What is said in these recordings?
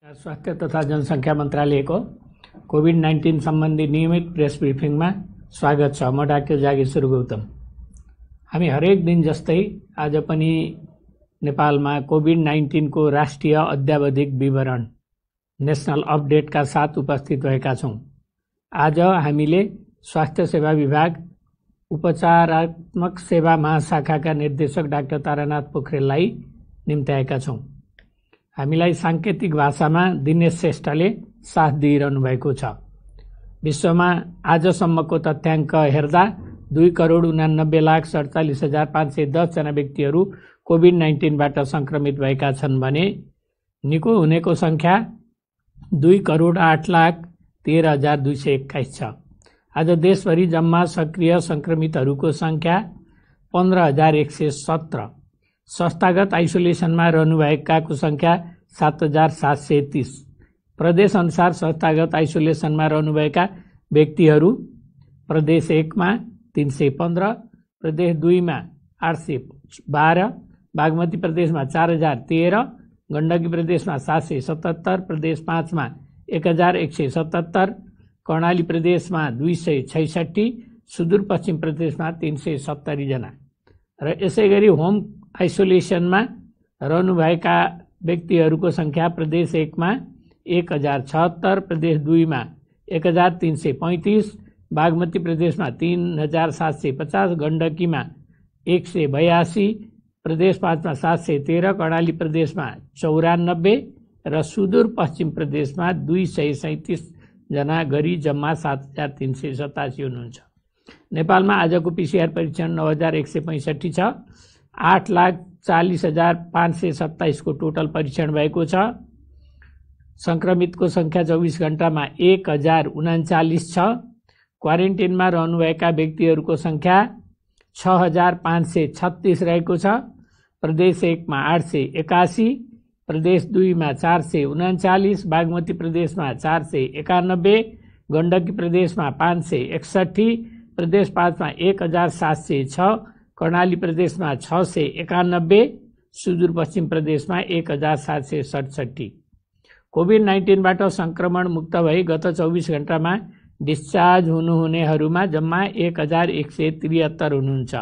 स्वास्थ्य तथा जनसङ्ख्या मन्त्रालयको कोभिड-19 सम्बन्धी नियमित प्रेस ब्रिफिङमा स्वागत छ। म डाक्टर जागेश्वर गौतम। हामी हरेक दिन जस्तै आज पनि नेपालमा कोभिड-19 को राष्ट्रिय अद्यावधिक विवरण नेशनल अपडेटका साथ उपस्थित भएका छौं। आज हामीले स्वास्थ्य सेवा विभाग उपचारात्मक सेवा महाशाखाका निर्देशक डाक्टर तारानाथ पोखरेललाई निम्त्याएका छौं। हामीलाई सांकेतिक भाषामा दिनेश श्रेष्ठले साथ दिइरहनु भएको छ। विश्वमा आजसम्मको तथ्याङ्क हेर्दा 2,89,47,510 जना व्यक्तिहरू कोभिड-19 बाट संक्रमित भएका छन् भने निको हुनेको संख्या 2,08,13,221 छ। आज देशभरि जम्मा सक्रिय संक्रमितहरूको संख्या 15,117। संस्थागत आइसोलेसनमा रहनुभएकाको संख्या 7,730। प्रदेश अनुसार संस्थागत आइसोलेसनमा रहनुभएका व्यक्तिहरू प्रदेश 1 मा 315, प्रदेश 2 मा 812, बागमती प्रदेशमा 4,013, गण्डकी प्रदेशमा 777, प्रदेश 5 मा 1,177, कर्णाली प्रदेशमा 266, सुदूरपश्चिम प्रदेशमा 370 जना र यसैगरी होम आइसोलेसनमा रहनुभएका व्यक्तिहरूको संख्या प्रदेश 1 मा 1,076, प्रदेश 2 मा 1,335, बागमती प्रदेशमा 3,750, गण्डकीमा 182, प्रदेश 5 मा 713, कर्णाली प्रदेशमा 94 र सुदूरपश्चिम प्रदेशमा 237 जना गरी जम्मा 7,387 हुनुहुन्छ। नेपालमा आजको पीसीआर परीक्षण 9,165 छ। 8,40,527 को टोटल परीक्षण भएको छ। संक्रमितको संख्या 24 घण्टामा 1,039 छ। क्वारेन्टिनमा रहनुभएका व्यक्तिहरूको संख्या 6,536 रहेको छ। प्रदेश 1 मा 881, प्रदेश 2 मा 439, बागमती प्रदेशमा 491, गण्डकी प्रदेशमा 561, प्रदेश 5 मा 1,706, कर्णाली प्रदेशमा 691, सुदूरपश्चिम प्रदेशमा 1,767। कोभिड-19 बाट संक्रमण मुक्त भई गत 24 घण्टामा डिस्चार्ज हुनुहुनेहरूमा जम्मा 1,173 हुनुहुन्छ।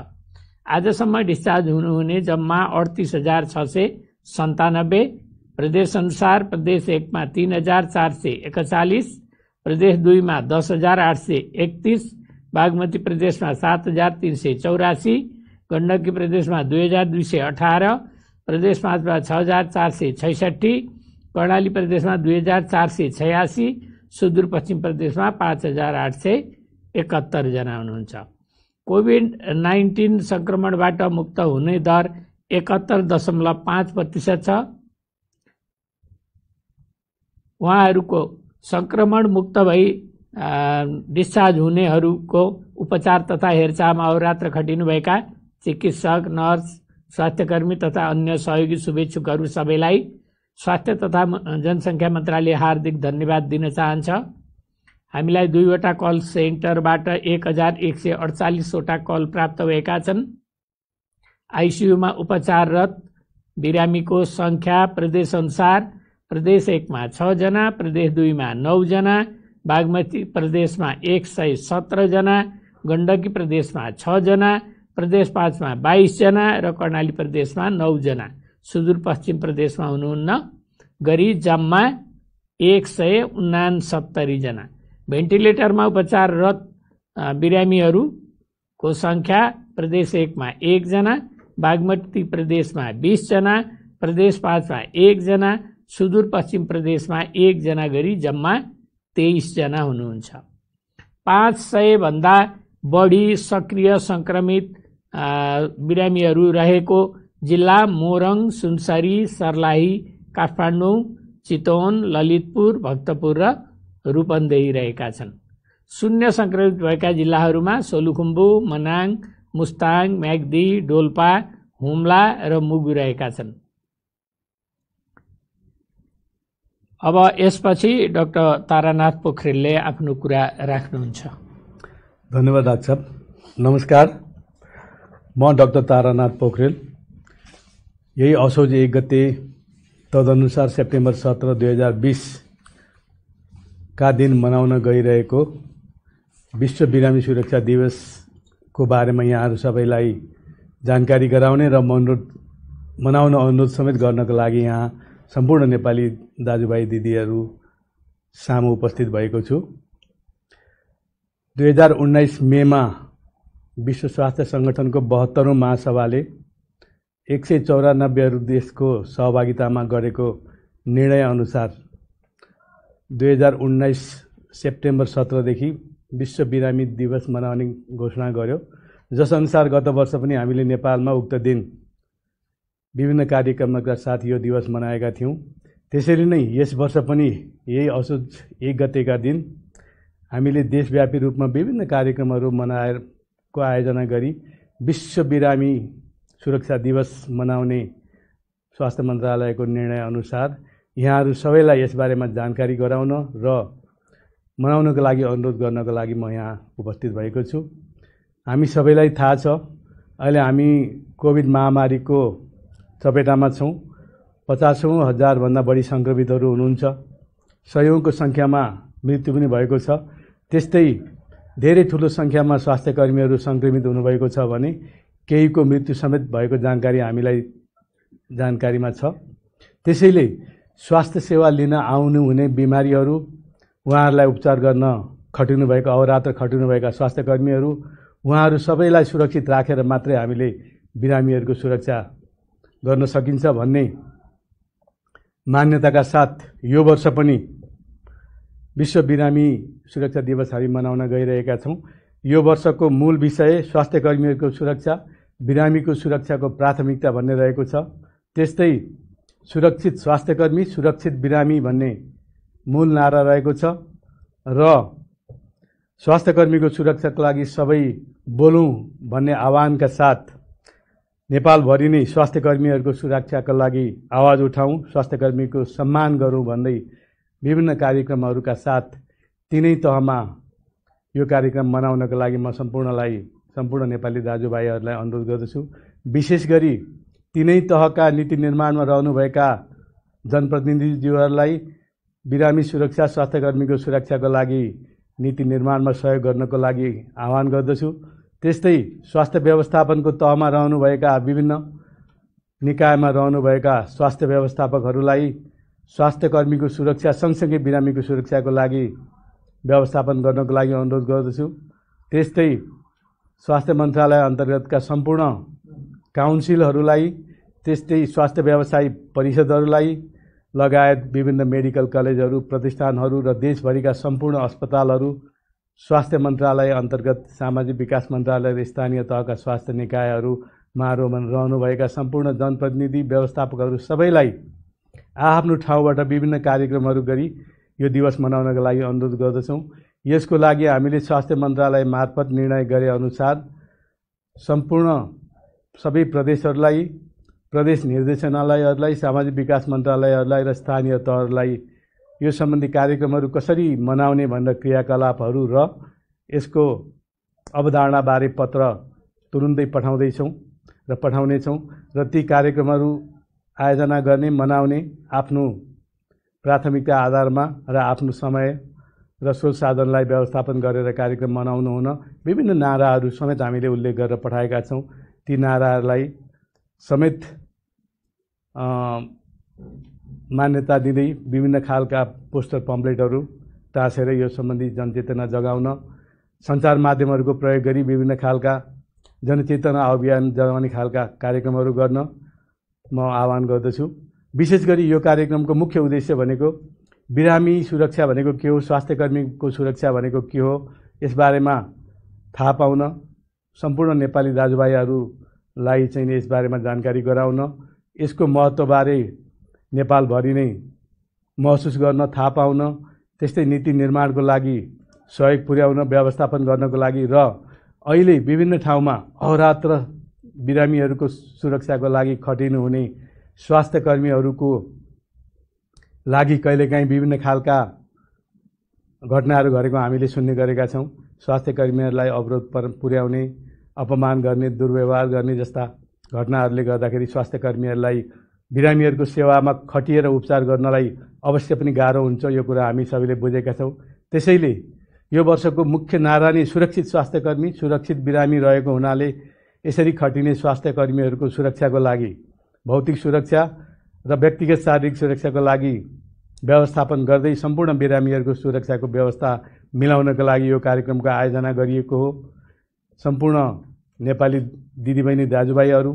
आजसम्म डिस्चार्ज हुनुहुने जम्मा 38,697। प्रदेश अनुसार प्रदेश 1 मा 3,441, प्रदेश 2 मा 10,831, बागमती प्रदेशमा 7,384, गण्डकी प्रदेशमा 2,218, प्रदेश 5 मा 6,466, कर्णाली प्रदेशमा 2,486, सुदूरपश्चिम प्रदेशमा 5,871 जना हुनुहुन्छ। कोभिड-19 संक्रमणबाट मुक्त हुने दर 71.5% छ। उहाँहरूको संक्रमण मुक्त भई डिस्चार्ज हुनेहरूको उपचार तथा हेरचाहमा अहोरात्र खटिनुभएका चिकित्सक, नर्स, स्वास्थ्यकर्मी तथा अन्य सहयोगी शुभेच्छुकहरू सबैलाई स्वास्थ्य तथा जनसङ्ख्या मन्त्रालय हार्दिक धन्यवाद दिन चाहन्छ। हामीलाई 2 वटा कल सेन्टरबाट 1,148 वटा कल प्राप्त भएका छन्। आइसियुमा उपचाररत बिरामीको संख्या प्रदेश अनुसार प्रदेश 1 मा 6 जना, प्रदेश 2 मा 9 जना, बागमती प्रदेशमा 117 जना, गण्डकी प्रदेशमा 6 जना, प्रदेश 5 मा 22 जना र कर्णाली प्रदेशमा 9 जना, सुदूरपश्चिम प्रदेशमा हुनुहुन्न गरी जम्मा 169 जना। भेन्टिलेटरमा उपचाररत बिरामीहरूको संख्या प्रदेश 1 मा 1 जना, बागमती प्रदेशमा 20 जना, प्रदेश 5 मा 1 जना, सुदूरपश्चिम प्रदेशमा 1 जना गरी जम्मा 23 जना हुनुहुन्छ। 500 भन्दा बढी सक्रिय संक्रमित बिरामीहरू रहेको जिल्ला मोरङ, सुनसरी, सर्लाही, काठमाडौँ, चितवन, ललितपुर, भक्तपुर र रूपन्देही रहेका छन्। शून्य संक्रमित भएका जिल्लाहरूमा सोलुखुम्बु, मनाङ, मुस्ताङ, म्याग्दी, डोल्पा, हुम्ला र मुगु रहेका छन्। अब यसपछि डाक्टर तारानाथ पोखरेलले आफ्नो कुरा राख्नुहुन्छ। धन्यवाद डाक्टर साहब। नमस्कार, म डाक्टर तारानाथ पोखरेल। यही असोज 1 गते तदनुसार सेप्टेम्बर 17, 2020 का दिन मनाउन गइरहेको विश्व बिरामी सुरक्षा दिवसको बारेमा यहाँहरू सबैलाई जानकारी गराउने र मनाउन अनुरोध समेत गर्नको लागि यहाँ सम्पूर्ण नेपाली दाजुभाइ दिदीहरू सामु उपस्थित भएको छु। 2019 मेमा विश्व स्वास्थ्य संगठनको 72औं महासभाले 194 देशको सहभागितामा गरेको निर्णय अनुसार 2019 सेप्टेम्बर 17 देखि विश्व बिरामी दिवस मनाउने घोषणा गर्यो, जसअनुसार गत वर्ष पनि हामीले नेपालमा उक्त दिन विभिन्न कार्यक्रमका साथ यो दिवस मनाएका थियौं। त्यसरी नै यस वर्ष पनि यही असोज 1 गतेका दिन हामीले देशव्यापी रूपमा विभिन्न कार्यक्रमहरू मनाएको आयोजना गरी विश्व बिरामी सुरक्षा दिवस मनाउने स्वास्थ्य मन्त्रालयको निर्णय अनुसार यहाँहरू सबैलाई यसबारेमा जानकारी गराउन र मनाउनको लागि अनुरोध गर्नको लागि म यहाँ उपस्थित भएको छु। हामी सबैलाई थाहा छ, अहिले हामी कोभिड महामारीको चपेटामा छौं। 50,000 भन्दा बढी संक्रमितहरू हुनुहुन्छ, सयौंको संख्यामा मृत्यु पनि भएको छ। त्यस्तै धेरै ठूलो संख्यामा स्वास्थ्य कर्मीहरू संक्रमित हुनुभएको छ भने केहीको मृत्यु समेत भएको जानकारी हामीलाई जानकारीमा छ। त्यसैले स्वास्थ्य सेवा लिन आउनुहुने बिमारीहरू, उहाँहरूलाई उपचार गर्न खटिनुभएका अहोरात्र खटिनुभएका स्वास्थ्य कर्मीहरू, उहाँहरू सबैलाई सुरक्षित राखेर मात्रै हामीले बिरामीहरूको सुरक्षा गर्न सकिन्छ भन्ने मान्यताका साथ यो वर्ष पनि विश्व बिरामी सुरक्षा दिवस हामी मनाउन गइरहेका छौं। यो वर्षको मूल विषय स्वास्थ्य कर्मीहरूको सुरक्षा, बिरामीको सुरक्षाको प्राथमिकता भन्ने रहेको छ। त्यस्तै सुरक्षित स्वास्थ्यकर्मी, सुरक्षित बिरामी भन्ने मूल नारा रहेको छ र स्वास्थ्यकर्मीको सुरक्षाको लागि सबै बोलौं भन्ने आह्वानका साथ नेपालभरि नै स्वास्थ्यकर्मीहरूको सुरक्षाका लागि आवाज उठाउँ, स्वास्थ्यकर्मीको सम्मान गरौँ भन्दै विभिन्न कार्यक्रमहरूका साथ तीनै तहमा यो कार्यक्रम मनाउनका लागि म सम्पूर्ण नेपाली दाजुभाइहरूलाई अनुरोध गर्दछु। विशेष गरी तीनै तहका नीति निर्माणमा रहनुभएका जनप्रतिनिधिज्यूहरूलाई बिरामी सुरक्षा, स्वास्थ्यकर्मीको सुरक्षाको लागि नीति निर्माणमा सहयोग गर्नको लागि आह्वान गर्दछु। त्यस्तै स्वास्थ्य व्यवस्थापनको तहमा रहनुभएका विभिन्न निकायमा रहनुभएका स्वास्थ्य व्यवस्थापकहरूलाई स्वास्थ्यकर्मीको सुरक्षा सँगसँगै बिरामीको सुरक्षाको लागि व्यवस्थापन गर्नको लागि अनुरोध गर्दछु। त्यस्तै स्वास्थ्य मन्त्रालय अन्तर्गतका सम्पूर्ण काउन्सिलहरूलाई, त्यस्तै स्वास्थ्य व्यवसायी परिषदहरूलाई लगायत विभिन्न मेडिकल कलेजहरू, प्रतिष्ठानहरू र देशभरिका सम्पूर्ण अस्पतालहरू, स्वास्थ्य मन्त्रालय अन्तर्गत सामाजिक विकास मन्त्रालय र स्थानीय तहका स्वास्थ्य निकायहरूमा रहनुभएका सम्पूर्ण जनप्रतिनिधि व्यवस्थापकहरू सबैलाई आफ्नो ठाउँबाट विभिन्न कार्यक्रमहरू गरी यो दिवस मनाउनका लागि अनुरोध गर्दछौँ। यसको लागि हामीले स्वास्थ्य मन्त्रालय मार्फत निर्णय गरे अनुसार सम्पूर्ण सबै प्रदेशहरूलाई, प्रदेश निर्देशनालयहरूलाई, सामाजिक विकास मन्त्रालयहरूलाई र स्थानीय तहहरूलाई यो सम्बन्धी कार्यक्रमहरू कसरी मनाउने भनेर क्रियाकलापहरू र यसको अवधारणाबारे पत्र तुरुन्तै पठाउँदैछौँ र पठाउनेछौँ र ती कार्यक्रमहरू आयोजना गर्ने, मनाउने आफ्नो प्राथमिकता आधारमा र आफ्नो समय र स्रोत साधनलाई व्यवस्थापन गरेर कार्यक्रम मनाउनु हुन विभिन्न नाराहरू समेत हामीले उल्लेख गरेर पठाएका छौँ। ती नाराहरूलाई समेत मान्यता दिँदै विभिन्न खालका पोस्टर पम्पलेटहरू टाँसेर यो सम्बन्धी जनचेतना जगाउन, सञ्चार माध्यमहरूको प्रयोग गरी विभिन्न खालका जनचेतना अभियान जगाउने खालका कार्यक्रमहरू गर्न म आह्वान गर्दछु। विशेष गरी यो कार्यक्रमको मुख्य उद्देश्य भनेको बिरामी सुरक्षा भनेको के हो, स्वास्थ्यकर्मीको सुरक्षा भनेको के हो, यसबारेमा थाहा पाउन, सम्पूर्ण नेपाली दाजुभाइहरूलाई चाहिँ यसबारेमा जानकारी गराउन, यसको महत्त्वबारे नेपालभरि नै महसुस गर्न, थाहा पाउन, त्यस्तै नीति निर्माणको लागि सहयोग पुर्याउन, व्यवस्थापन गर्नको लागि र अहिले विभिन्न ठाउँमा अहोरात्र बिरामीहरूको सुरक्षाको लागि खटिनु हुने स्वास्थ्यकर्मीहरूको लागि कहिलेकाहीँ विभिन्न खालका घटनाहरू घटेको हामीले सुन्ने गरेका छौँ। स्वास्थ्यकर्मीहरूलाई अवरोध पुर्याउने, अपमान गर्ने, दुर्व्यवहार गर्ने जस्ता घटनाहरूले गर्दाखेरि स्वास्थ्यकर्मीहरूलाई बिरामीहरूको सेवामा खटिएर उपचार गर्नलाई अवश्य पनि गाह्रो हुन्छ। यो कुरा हामी सबैले बुझेका छौँ। त्यसैले यो वर्षको मुख्य नारा नै सुरक्षित स्वास्थ्यकर्मी, सुरक्षित बिरामी रहेको हुनाले यसरी खटिने स्वास्थ्यकर्मीहरूको सुरक्षाको लागि, भौतिक सुरक्षा र व्यक्तिगत शारीरिक सुरक्षाको लागि व्यवस्थापन गर्दै सम्पूर्ण बिरामीहरूको सुरक्षाको व्यवस्था मिलाउनका लागि यो कार्यक्रमको आयोजना गरिएको हो। सम्पूर्ण नेपाली दिदीबहिनी दाजुभाइहरू,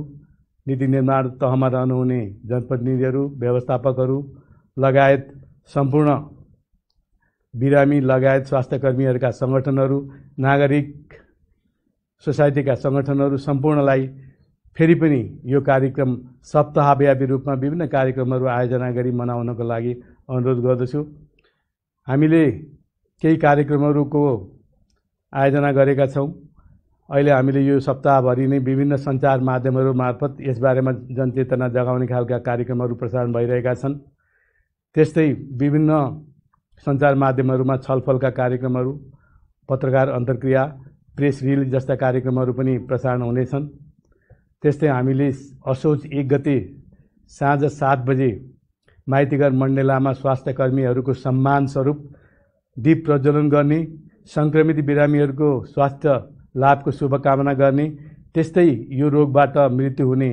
नीति निर्माण तहमा रहनुहुने जनप्रतिनिधिहरू, व्यवस्थापकहरू लगायत सम्पूर्ण बिरामी लगायत स्वास्थ्यकर्मीहरूका सङ्गठनहरू, नागरिक सोसाइटीका सङ्गठनहरू सम्पूर्णलाई फेरि पनि यो कार्यक्रम सप्ताहव्यापी रूपमा विभिन्न कार्यक्रमहरू आयोजना गरी मनाउनको लागि अनुरोध गर्दछु। हामीले केही कार्यक्रमहरूको आयोजना गरेका छौँ। अहिले हामीले यो सप्ताहभरि नै विभिन्न सञ्चार माध्यमहरू मार्फत यसबारेमा जनचेतना जगाउने खालका कार्यक्रमहरू प्रसारण भइरहेका छन्। त्यस्तै विभिन्न सञ्चार माध्यमहरूमा छलफलका कार्यक्रमहरू, पत्रकार अन्तर्क्रिया, प्रेस रिलिज जस्ता कार्यक्रमहरू पनि प्रसारण हुनेछन्। त्यस्तै हामीले असोज 1 गते साँझ 7 बजे माइतीघर मण्डेलामा स्वास्थ्यकर्मीहरूको सम्मान स्वरूप दीप प्रज्वलन गर्ने, सङ्क्रमित बिरामीहरूको स्वास्थ्य लाभको शुभकामना गर्ने, त्यस्तै यो रोगबाट मृत्यु हुने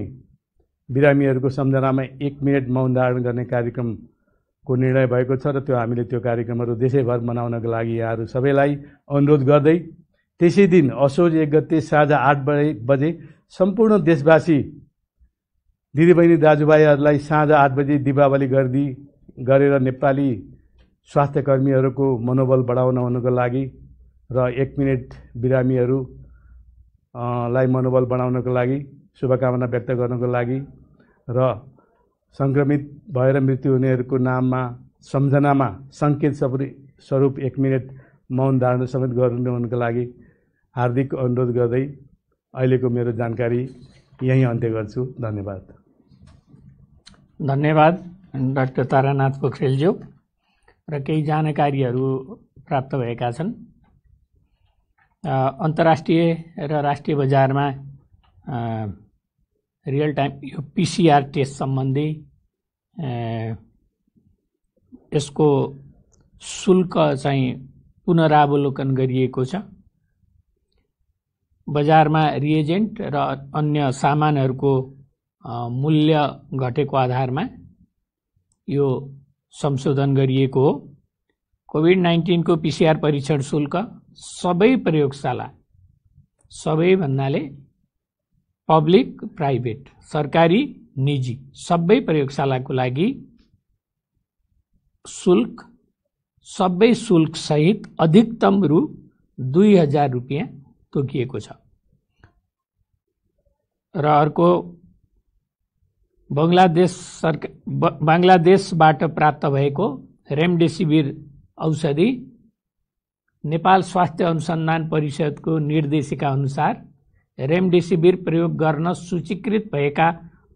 बिरामीहरूको सम्झनामा 1 मिनट मौन धारण गर्ने कार्यक्रमको निर्णय भएको छ र हामीले त्यो कार्यक्रमहरू देशैभर मनाउनको लागि यहाँहरू सबैलाई अनुरोध गर्दै त्यसै दिन असोज 1 गते साँझ 8 बजे सम्पूर्ण देशवासी दिदीबहिनी दाजुभाइहरूलाई साँझ 8 बजे दीपावली गरेर नेपाली स्वास्थ्यकर्मीहरूको मनोबल बढाउनको लागि र 1 मिनट बिरामीहरूलाई मनोबल बढाउनको लागि, शुभकामना व्यक्त गर्नको लागि र सङ्क्रमित भएर मृत्यु हुनेहरूको नाममा सम्झनामा सङ्केत स्वरूप 1 मिनट मौन धारण समेत गर्नुको लागि हार्दिक अनुरोध गर्दै अहिलेको मेरो जानकारी यहीँ अन्त्य गर्छु। धन्यवाद। धन्यवाद डाक्टर तारानाथ पोखरेलज्यू। र केही जानकारीहरू प्राप्त भएका छन्। अन्तर्राष्ट्रिय र राष्ट्रिय बजारमा रियल टाइम यो PCR टेस्ट सम्बन्धी यसको शुल्क चाहिँ पुनरावलोकन गरिएको छ। बजारमा रिएजेन्ट र अन्य सामानहरूको मूल्य घटेको आधारमा यो संशोधन गरिएको हो। कोभिड-19 को PCR परीक्षण शुल्क सबै प्रयोगशाला, सबै भन्नाले पब्लिक प्राइभेट, सरकारी निजी सबै प्रयोगशालाको लागि शुल्क सबै शुल्क सहित अधिकतम रु 2000 रुपियाँ तोकिएको छ। र अर्को बङ्गलादेशबाट प्राप्त भएको रेमडेसिभिर औषधि नेपाल स्वास्थ्य अनुसन्धान परिषदको निर्देशिका अनुसार रेमडेसिभिर प्रयोग गर्न सूचीकृत भएका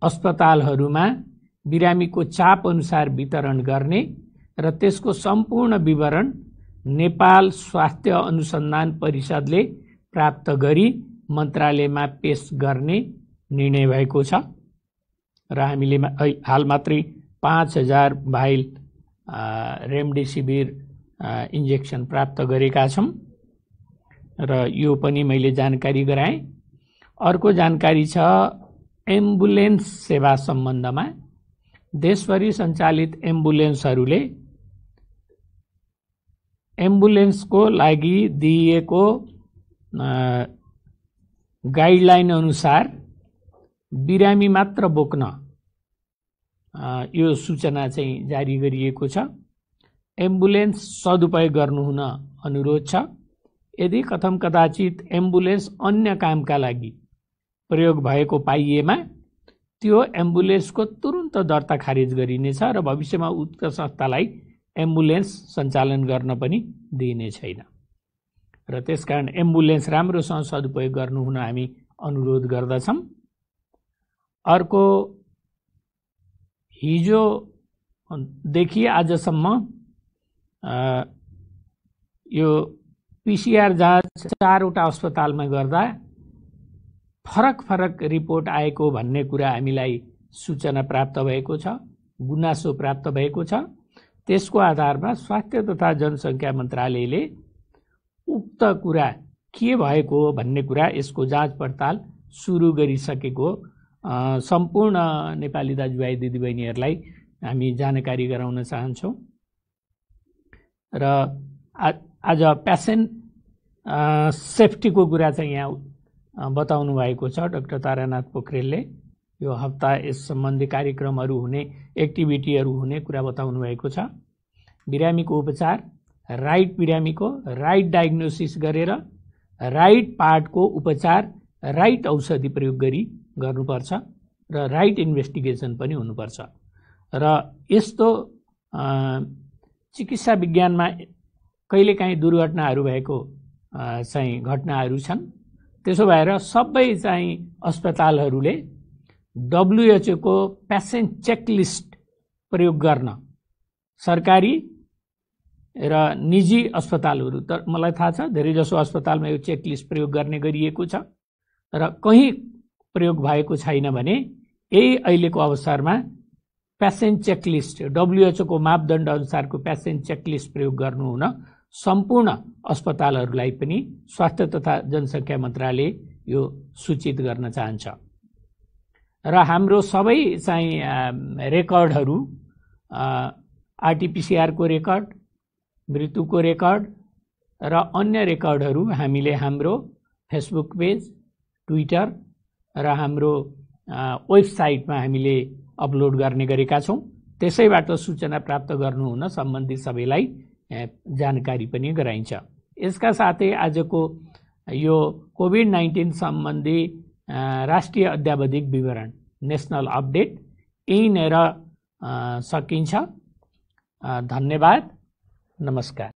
अस्पतालहरूमा बिरामीको चाप अनुसार वितरण गर्ने र त्यसको सम्पूर्ण विवरण नेपाल स्वास्थ्य अनुसन्धान परिषदले प्राप्त गरी मन्त्रालयमा पेश गर्ने निर्णय भएको छ। र हामीले हाल मात्रै 5000 भाइल रेमडेसिभिर इन्जेक्सन प्राप्त गरेका छौँ र यो पनि मैले जानकारी गराएँ। अर्को जानकारी छ एम्बुलेन्स सेवा सम्बन्धमा। देशभरि सञ्चालित एम्बुलेन्सहरूले एम्बुलेन्सको लागि दिइएको गाइडलाइन अनुसार बिरामी मात्र बोक्न यो सूचना चाहिँ जारी गरिएको छ। एम्बुलेन्स सदुपयोग गर्नुहुन अनुरोध छ। यदि कथम कदाचित एम्बुलेन्स अन्य कामका लागि प्रयोग भएको पाइएमा त्यो एम्बुलेन्सको तुरुन्त दर्ता खारेज गरिनेछ र भविष्यमा उक्त संस्थालाई एम्बुलेन्स सञ्चालन गर्न पनि दिइने छैन। र त्यसकारण एम्बुलेन्स राम्रोसँग सदुपयोग गर्नुहुन हामी अनुरोध गर्दछौँ। अर्को हिजोदेखि आजसम्म यो PCR जाँच 4वटा अस्पतालमा गर्दा फरक रिपोर्ट आएको भन्ने कुरा हामीलाई सूचना प्राप्त भएको छ, गुनासो प्राप्त भएको छ। त्यसको आधारमा स्वास्थ्य तथा जनसङ्ख्या मन्त्रालयले उक्त कुरा के भएको हो भन्ने कुरा यसको जाँच पडताल सुरु गरिसकेको सम्पूर्ण नेपाली दाजुभाइ दिदीबहिनीहरूलाई हामी जानकारी गराउन चाहन्छौँ। र आज पेसेन्ट सेफ्टीको कुरा चाहिँ यहाँ बताउनु भएको छ डाक्टर तारानाथ पोखरेलले। यो हप्ता यस सम्बन्धी कार्यक्रमहरू हुने, एक्टिभिटीहरू हुने कुरा बताउनु भएको छ। बिरामीको उपचार, राइट बिरामीको राइट डायग्नोसिस गरेर राइट पार्टको उपचार, राइट औषधि प्रयोग गरी गर्नुपर्छ र राइट इन्भेस्टिगेसन पनि हुनुपर्छ। र यस्तो चिकित्सा विज्ञानमा कहिलेकाहीँ दुर्घटनाहरू भएको चाहिँ घटनाहरू छन्। त्यसो भएर सबै चाहिँ अस्पतालहरूले WHO को पेसेन्ट चेकलिस्ट प्रयोग गर्न, सरकारी र निजी अस्पतालहरू त मलाई थाहा छ धेरैजसो अस्पतालमा यो चेकलिस्ट प्रयोग गर्ने गरिएको छ र कहीँ प्रयोग भएको छैन भने यही अहिलेको अवसरमा पेसेन्ट चेकलिस्ट, WHO को मापदण्ड अनुसारको पेसेन्ट चेकलिस्ट प्रयोग गर्नु हुन सम्पूर्ण अस्पतालहरूलाई पनि स्वास्थ्य तथा जनसङ्ख्या मन्त्रालय यो सूचित गर्न चाहन्छ। र हाम्रो सबै चाहिँ रेकर्डहरू, RT-PCR को रेकर्ड, मृत्युको रेकर्ड र अन्य रेकर्डहरू हामीले हाम्रो फेसबुक पेज, ट्विटर र हाम्रो वेबसाइटमा हामीले अपलोड गर्ने गरेका छौँ। त्यसैबाट सूचना प्राप्त गर्नुहुन सम्बन्धित सबैलाई जानकारी पनि गराइन्छ। यसका साथै आजको यो कोभिड-19 सम्बन्धी राष्ट्रिय अद्यावधिक विवरण, नेसनल अपडेट यहीँनिर सकिन्छ। धन्यवाद, नमस्कार।